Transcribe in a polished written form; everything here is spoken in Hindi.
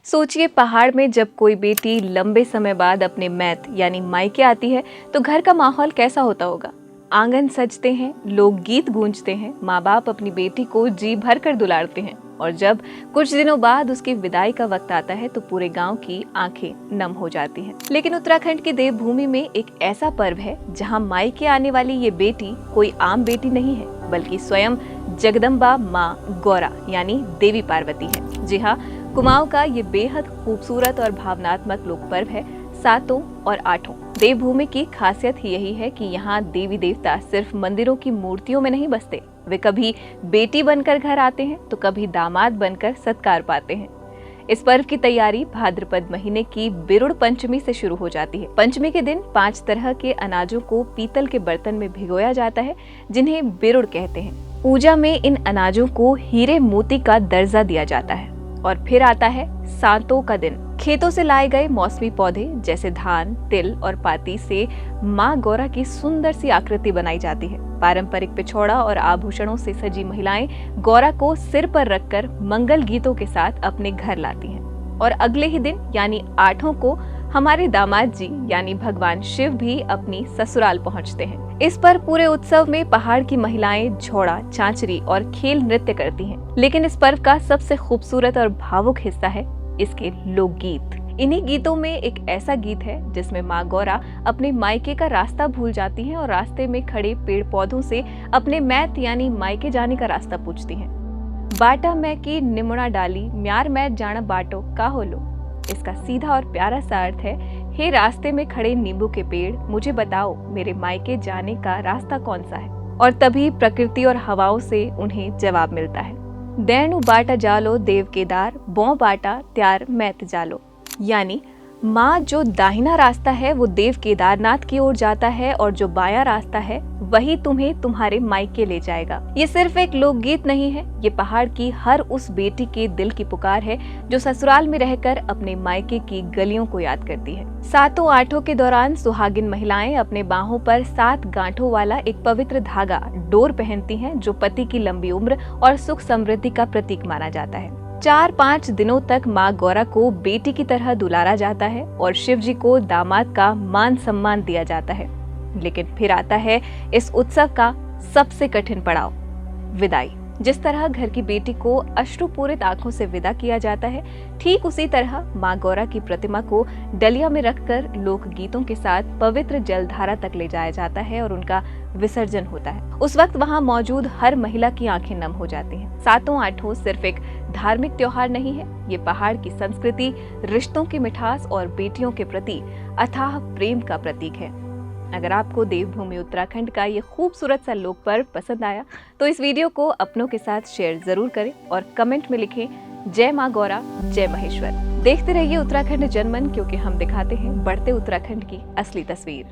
सोचिए, पहाड़ में जब कोई बेटी लंबे समय बाद अपने मैत यानी मायके आती है तो घर का माहौल कैसा होता होगा। आंगन सजते हैं, लोग गीत गूंजते हैं, माँ बाप अपनी बेटी को जी भर कर दुलारते हैं और जब कुछ दिनों बाद उसकी विदाई का वक्त आता है तो पूरे गांव की आंखें नम हो जाती हैं। लेकिन उत्तराखंड की देवभूमि में एक ऐसा पर्व है जहां मायके आने वाली ये बेटी कोई आम बेटी नहीं है, बल्कि स्वयं जगदम्बा माँ गौरा यानी देवी पार्वती है। जी हाँ, कुमाऊं का ये बेहद खूबसूरत और भावनात्मक लोक पर्व है। सातों और आठों देवभूमि की खासियत ही यही है कि यहाँ देवी देवता सिर्फ मंदिरों की मूर्तियों में नहीं बसते, वे कभी बेटी बनकर घर आते हैं तो कभी दामाद बनकर सत्कार पाते हैं। इस पर्व की तैयारी भाद्रपद महीने की बिरुड़ पंचमी से शुरू हो जाती है। पंचमी के दिन 5 तरह के अनाजों को पीतल के बर्तन में भिगोया जाता है, जिन्हें बिरुड़ कहते हैं। पूजा में इन अनाजों को हीरे मोती का दर्जा दिया जाता है। और फिर आता है सांतों का दिन। खेतों से लाए गए मौसमी पौधे जैसे धान, तिल और पाती से माँ गौरा की सुंदर सी आकृति बनाई जाती है। पारंपरिक पिछौड़ा और आभूषणों से सजी महिलाएं गौरा को सिर पर रखकर मंगल गीतों के साथ अपने घर लाती हैं। और अगले ही दिन यानी आठों को हमारे दामाद जी यानी भगवान शिव भी अपनी ससुराल पहुंचते हैं। इस पर पूरे उत्सव में पहाड़ की महिलाएं झोड़ा, चांचरी और खेल नृत्य करती हैं। लेकिन इस पर्व का सबसे खूबसूरत और भावुक हिस्सा है इसके लोकगीत। इन्हीं गीतों में एक ऐसा गीत है जिसमें माँ गौरा अपने मायके का रास्ता भूल जाती हैं और रास्ते में खड़े पेड़ पौधों से अपने मैत यानी मायके जाने का रास्ता पूछती हैं। बाटा मैं की निमुड़ा डाली, म्यार मैत जाना बाटो का होलो। इसका सीधा और प्यारा सा अर्थ है, हे रास्ते में खड़े नींबू के पेड़, मुझे बताओ मेरे मायके जाने का रास्ता कौन सा है। और तभी प्रकृति और हवाओं से उन्हें जवाब मिलता है, दैनु बाटा जालो देव केदार, बौ बाटा त्यार मैत जालो। यानी माँ जो दाहिना रास्ता है वो देव केदारनाथ की ओर जाता है और जो बायां रास्ता है वही तुम्हें तुम्हारे मायके ले जाएगा। ये सिर्फ एक लोकगीत नहीं है, ये पहाड़ की हर उस बेटी के दिल की पुकार है जो ससुराल में रहकर अपने मायके की गलियों को याद करती है। सातों आठों के दौरान सुहागिन महिलाएं अपने बाहों पर 7 गांठों वाला एक पवित्र धागा डोर पहनती हैं, जो पति की लंबी उम्र और सुख समृद्धि का प्रतीक माना जाता है। 4-5 दिनों तक माँ गौरा को बेटी की तरह दुलारा जाता है और शिव जी को दामाद का मान सम्मान दिया जाता है। लेकिन फिर आता है इस उत्सव का सबसे कठिन पड़ाव, विदाई। जिस तरह घर की बेटी को अश्रुपूरित आंखों से विदा किया जाता है, ठीक उसी तरह माँ गौरा की प्रतिमा को डलिया में रखकर लोक गीतों के साथ पवित्र जलधारा तक ले जाया जाता है और उनका विसर्जन होता है। उस वक्त वहाँ मौजूद हर महिला की आंखें नम हो जाती हैं। सातों आठों सिर्फ एक धार्मिक त्योहार नहीं है, ये पहाड़ की संस्कृति, रिश्तों की मिठास और बेटियों के प्रति अथाह प्रेम का प्रतीक है। अगर आपको देवभूमि उत्तराखंड का ये खूबसूरत सा लोक पर्व पसंद आया तो इस वीडियो को अपनों के साथ शेयर जरूर करें और कमेंट में लिखें, जय माँ गौरा, जय महेश्वर। देखते रहिए उत्तराखंड जनमन, क्योंकि हम दिखाते हैं बढ़ते उत्तराखंड की असली तस्वीर।